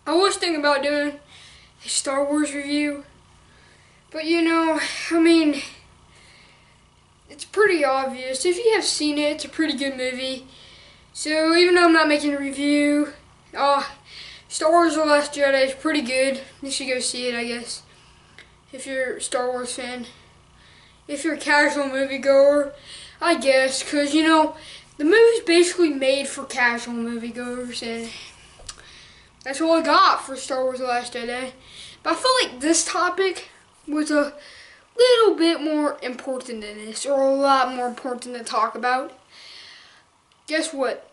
I was thinking about doing a Star Wars review, but you know, I mean, it's pretty obvious. If you have seen it, it's a pretty good movie. So even though I'm not making a review, Star Wars The Last Jedi is pretty good. You should go see it, I guess, if you're a Star Wars fan. If you're a casual moviegoer, I guess, because, you know, the movie's basically made for casual moviegoers, and that's all I got for Star Wars The Last Jedi. But I feel like this topic was a little bit more important than this, or a lot more important to talk about. Guess what?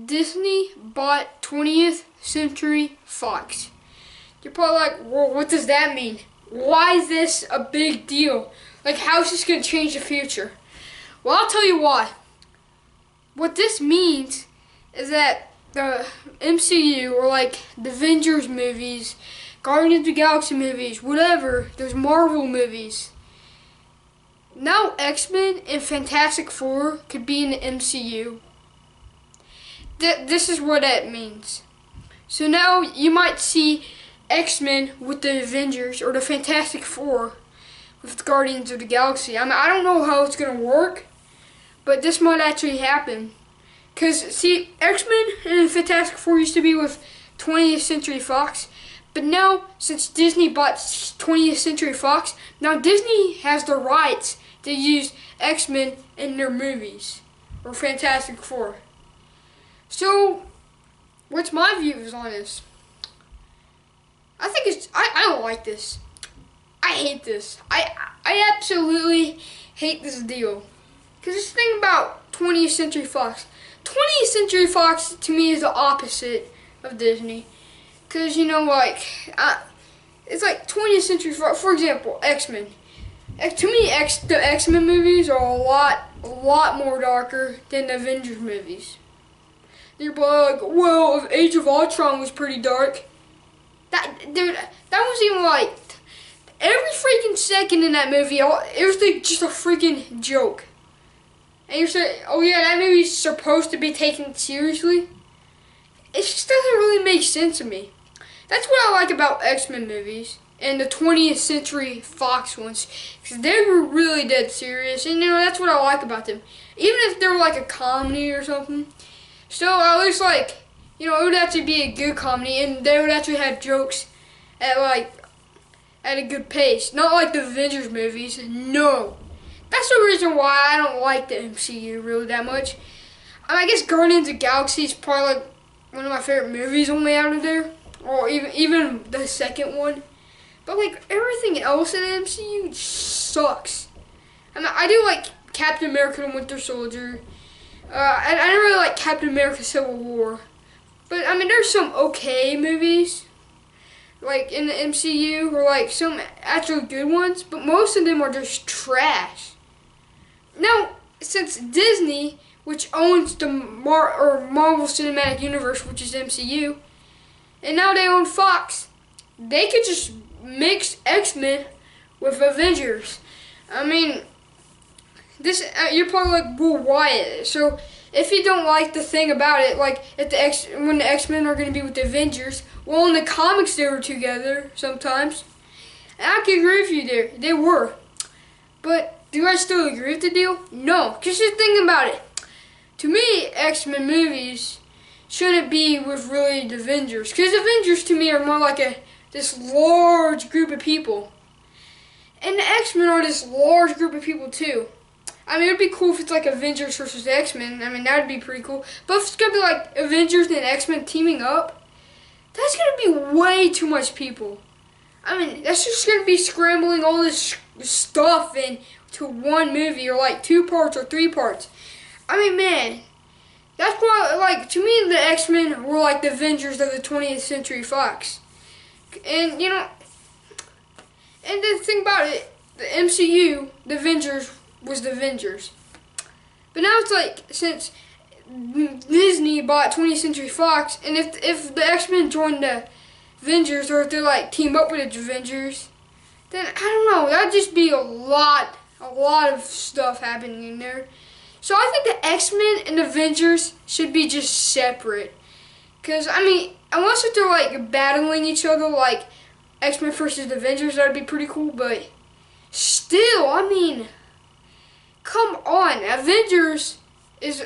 Disney bought 20th Century Fox. You're probably like, well, what does that mean? Why is this a big deal? Like, how is this going to change the future? Well, I'll tell you why. What this means is that the MCU, or like the Avengers movies, Guardians of the Galaxy movies, whatever, those Marvel movies, now X-Men and Fantastic Four could be in the MCU. This is what that means. So now you might see X-Men with the Avengers, or the Fantastic Four with the Guardians of the Galaxy. I mean, I don't know how it's going to work, but this might actually happen. Because, see, X-Men and Fantastic Four used to be with 20th Century Fox, but now, since Disney bought 20th Century Fox, now Disney has the rights to use X-Men in their movies, or Fantastic Four. So, what's my views on this? I think I don't like this. I hate this. I absolutely hate this deal. Because this thing about 20th Century Fox. 20th Century Fox, to me, is the opposite of Disney. Because, you know, like, it's like 20th Century Fox. For example, X-Men. To me, the X-Men movies are a lot more darker than the Avengers movies. They're like, well, Age of Ultron was pretty dark. Dude, that was even like, every freaking second in that movie, it was like just a freaking joke. And you're saying, oh yeah, that movie's supposed to be taken seriously? It just doesn't really make sense to me. That's what I like about X-Men movies and the 20th Century Fox ones, because they were really dead serious, and you know, that's what I like about them. Even if they were like a comedy or something, still at least, like, you know, it would actually be a good comedy, and they would actually have jokes at a good pace. Not like the Avengers movies. No. That's the reason why I don't like the MCU really that much. I guess Guardians of the Galaxy is probably like one of my favorite movies only out of there. Or even the second one. But like everything else in the MCU sucks. I mean, I do like Captain America and Winter Soldier. I didn't really like Captain America Civil War. But I mean, there's some okay movies, like in the MCU, or like some actually good ones, but most of them are just trash. Now, since Disney, which owns the Marvel Cinematic Universe, which is MCU, and now they own Fox, they could just mix X-Men with Avengers. I mean, this you're probably like, well, why? So if you don't like the thing about it, like if when the X-Men are going to be with the Avengers, well, in the comics they were together sometimes, and I can agree with you there, they were. But do I still agree with the deal? No, because just think about it. To me, X-Men movies shouldn't be with really the Avengers, because Avengers to me are more like this large group of people, and the X-Men are this large group of people too. I mean, it'd be cool if it's like Avengers versus X-Men. I mean, that'd be pretty cool. But if it's going to be like Avengers and X-Men teaming up, that's going to be way too much people. I mean, that's just going to be scrambling all this stuff into one movie, or like 2 parts or 3 parts. I mean, man, that's why, like, to me, the X-Men were like the Avengers of the 20th Century Fox. And, you know, and the thing about it, the MCU, the Avengers, was the Avengers. But now it's like, since Disney bought 20th Century Fox, and if the X-Men join the Avengers, or if they like team up with the Avengers, then I don't know, that'd just be a lot of stuff happening in there. So I think the X-Men and the Avengers should be just separate. Because, I mean, unless if they're, like, battling each other, like X-Men versus Avengers, that would be pretty cool. But still, I mean, come on. Avengers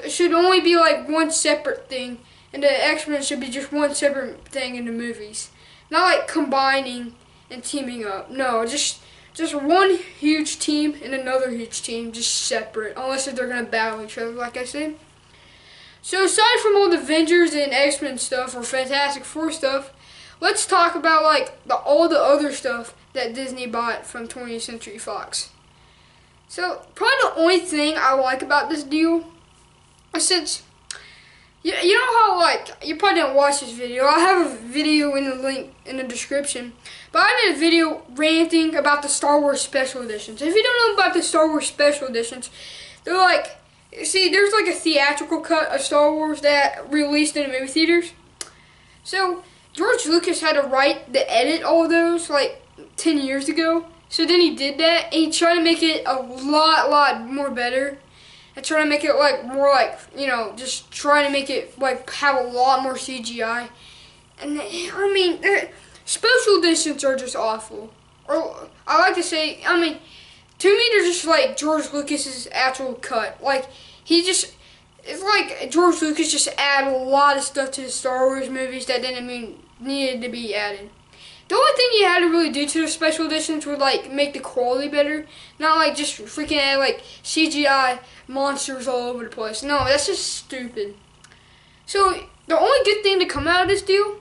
should only be, like, one separate thing. And the X-Men should be just one separate thing in the movies. Not, like, combining and teaming up. No, just one huge team and another huge team, just separate. Unless if they're going to battle each other, like I said. So aside from all the Avengers and X-Men stuff or Fantastic Four stuff, let's talk about like all the other stuff that Disney bought from 20th Century Fox. So probably the only thing I like about this deal is since you know how like you probably didn't watch this video. I have a video in the link in the description. But I made a video ranting about the Star Wars Special Editions. If you don't know about the Star Wars Special Editions, they're like, see, there's like a theatrical cut of Star Wars that released in the movie theaters. So George Lucas had to write the edit all of those like 10 years ago. So then he did that and he tried to make it a lot more better. And trying to make it like more like, you know, just trying to make it like have a lot more CGI. And I mean, special editions are just awful. Or I like to say, I mean, to me they're just like George Lucas's actual cut. Like it's like George Lucas just added a lot of stuff to the Star Wars movies that needed to be added. The only thing you had to really do to the special editions would like make the quality better, not like just freaking add like CGI monsters all over the place. No, that's just stupid. So the only good thing to come out of this deal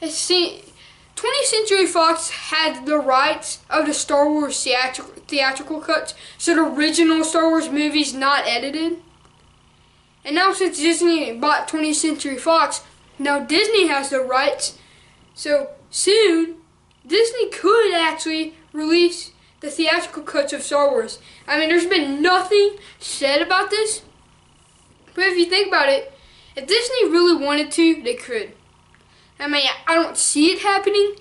is 20th Century Fox had the rights of the Star Wars theatrical cuts, so the original Star Wars movies not edited. And now since Disney bought 20th Century Fox, now Disney has the rights. So soon, Disney could actually release the theatrical cuts of Star Wars. I mean, there's been nothing said about this. But if you think about it, if Disney really wanted to, they could. I mean, I don't see it happening,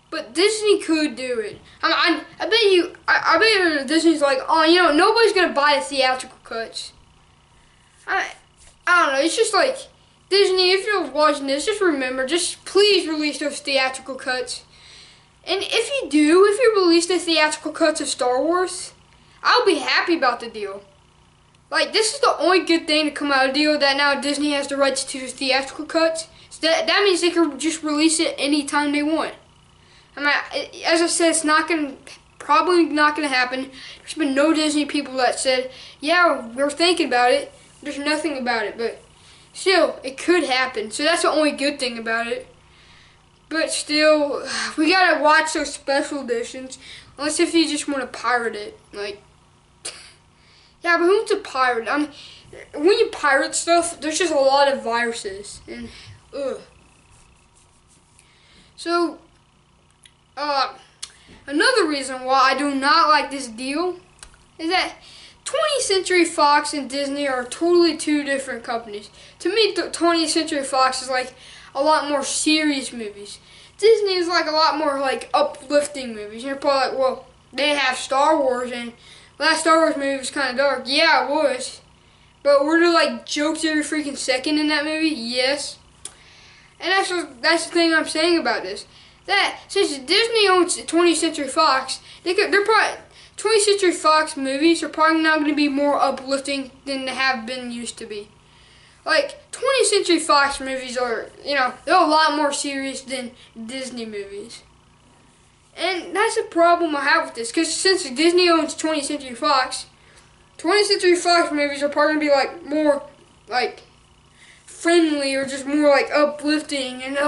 but Disney could do it. I bet Disney's like, oh, you know, nobody's going to buy the theatrical cuts. I don't know, it's just like, Disney, if you're watching this, just remember, just please release those theatrical cuts. And if you release the theatrical cuts of Star Wars, I'll be happy about the deal. Like, this is the only good thing to come out of the deal, that now Disney has the rights to the theatrical cuts. So that means they can just release it anytime they want. I mean, as I said, it's probably not going to happen. There's been no Disney people that said, yeah, we're thinking about it. There's nothing about it, but still, it could happen. So that's the only good thing about it. But still, we gotta watch those special editions. Unless if you just want to pirate it. Like, yeah, but who wants to pirate? I mean, when you pirate stuff, there's just a lot of viruses. And, ugh. So, another reason why I do not like this deal is that 20th Century Fox and Disney are totally two different companies. To me, 20th Century Fox is like a lot more serious movies. Disney is like a lot more like uplifting movies. You're probably like, well, they have Star Wars and last Star Wars movie was kind of dark. Yeah, it was. But were there like jokes every freaking second in that movie? Yes. And that's the thing I'm saying about this. That since Disney owns 20th Century Fox, they're probably 20th Century Fox movies are probably not going to be more uplifting than they have been used to be. Like, 20th Century Fox movies are, you know, they're a lot more serious than Disney movies. And that's a problem I have with this, because since Disney owns 20th Century Fox movies are probably going to be, like, more, like, friendly or just more, like, uplifting and, I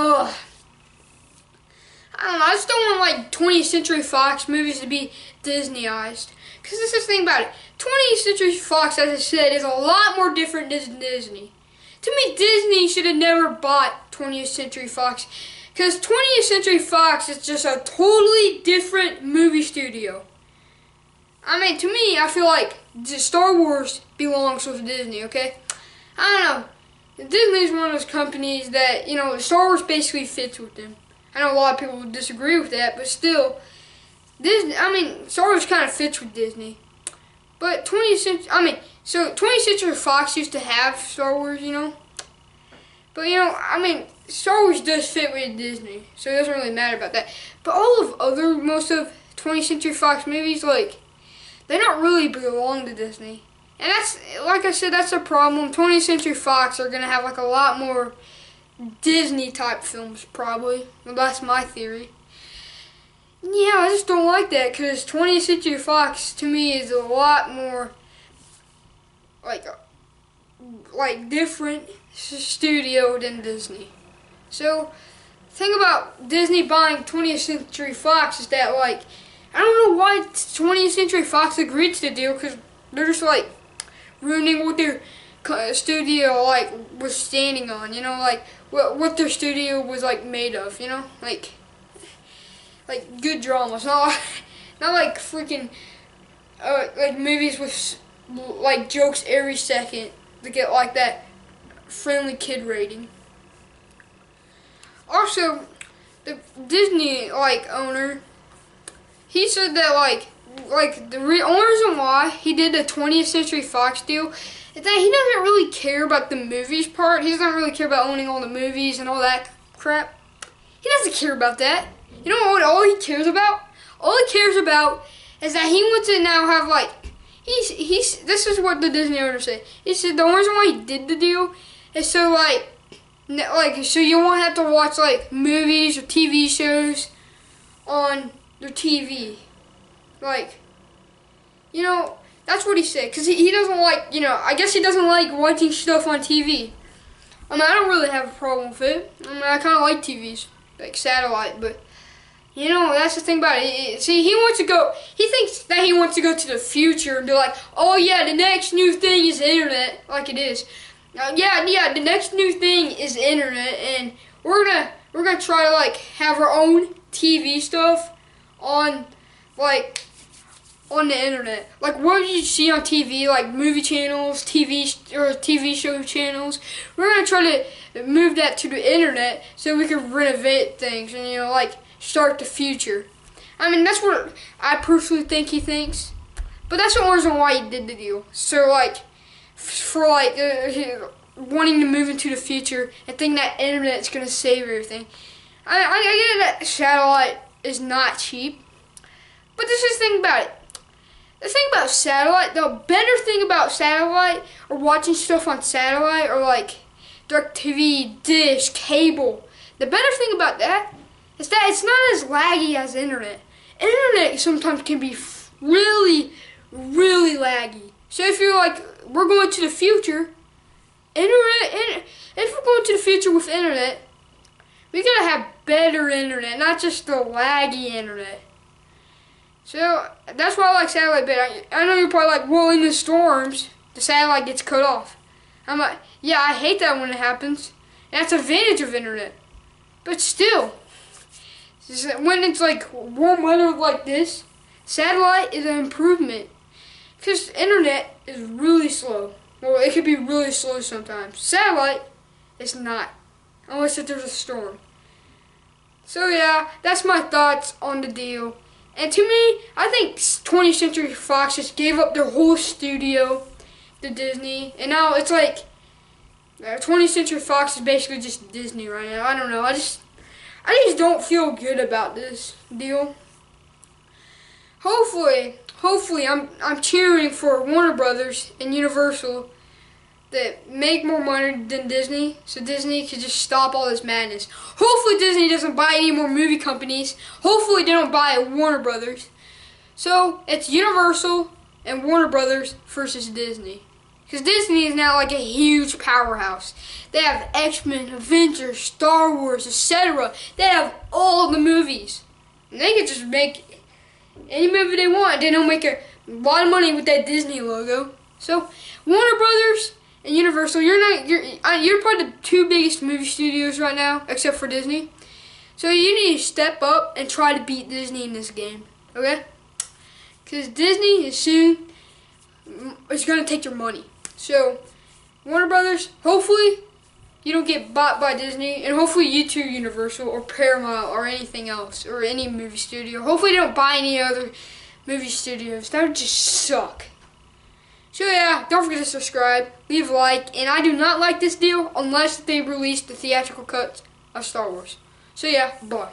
don't know, I just don't want, like, 20th Century Fox movies to be Disneyized. Because this is the thing about it. 20th Century Fox, as I said, is a lot more different than Disney. To me, Disney should have never bought 20th Century Fox. Because 20th Century Fox is just a totally different movie studio. I mean, to me, I feel like Star Wars belongs with Disney, okay? I don't know. Disney is one of those companies that, you know, Star Wars basically fits with them. I know a lot of people would disagree with that, but still, Disney, I mean, Star Wars kind of fits with Disney. But 20th Century Fox used to have Star Wars, you know. But I mean, Star Wars does fit with Disney, so it doesn't really matter about that. But most of 20th Century Fox movies, like, they don't really belong to Disney. And that's, like I said, that's a problem. 20th Century Fox are gonna have like a lot more Disney type films, probably. Well, that's my theory. Yeah, I just don't like that because 20th Century Fox to me is a lot more like different studio than Disney. So, the thing about Disney buying 20th Century Fox is that, like, I don't know why 20th Century Fox agreed to the deal, because they're just like ruining what their studio like was standing on. Like what their studio was like made of. Like good dramas, not like freaking like movies with like jokes every second to get like that friendly kid rating. Also, the Disney owner, he said that the only reason why he did the 20th Century Fox deal is that he doesn't really care about the movies part. He doesn't really care about owning all the movies and all that crap. He doesn't care about that. You know what all he cares about? All he cares about is that he wants to now have this is what the Disney owner said. He said the only reason why he did the deal is so so you won't have to watch movies or TV shows on their TV. That's what he said. Because he doesn't I guess he doesn't like watching stuff on TV. I don't really have a problem with it. I kind of like TVs, like satellite, but that's the thing about it. See, he thinks that he wants to go to the future and be like, oh yeah, the next new thing is internet, like it is. The next new thing is internet, and we're gonna try to have our own TV stuff on the internet. Like what you see on TV, like movie channels, TV show channels. We're gonna try to move that to the internet so we can renovate things and start the future. That's what I personally think he thinks. But that's the reason why he did the deal. So for wanting to move into the future and think that internet's gonna save everything. I get that satellite is not cheap, but this is the thing about it. The thing about satellite, the better thing about satellite or watching stuff on satellite or DirecTV, Dish, cable, the better thing about that is that it's not as laggy as internet. Internet sometimes can be really, really laggy. So if you're we're going to the future, if we're going to the future with internet, we gotta have better internet, not just the laggy internet. So that's why I like satellite better. I know you're probably well, in the storms, the satellite gets cut off. I'm like, yeah, I hate that when it happens. And that's the advantage of internet. But still, when it's warm weather like this, satellite is an improvement. Because internet is really slow. Well, it can be really slow sometimes. Satellite is not, unless if there's a storm. So yeah, that's my thoughts on the deal. And to me, I think 20th Century Fox just gave up their whole studio to Disney. And now it's 20th Century Fox is basically just Disney right now. I don't know. I just don't feel good about this deal. Hopefully, I'm cheering for Warner Brothers and Universal that make more money than Disney, so Disney could just stop all this madness. Hopefully Disney doesn't buy any more movie companies. Hopefully they don't buy Warner Brothers. So it's Universal and Warner Brothers versus Disney. Because Disney is now a huge powerhouse. They have X-Men, Avengers, Star Wars, etc. They have all the movies. And they can just make any movie they want. They don't make a lot of money with that Disney logo. So Warner Brothers and Universal, you're probably the two biggest movie studios right now, except for Disney. So you need to step up and try to beat Disney in this game, okay? Because Disney is going to take your money. So Warner Brothers, hopefully you don't get bought by Disney, and hopefully you too, Universal or Paramount or anything else, or any movie studio. Hopefully they don't buy any other movie studios. That would just suck. So yeah, don't forget to subscribe, leave a like, and I do not like this deal unless they release the theatrical cuts of Star Wars. So yeah, bye.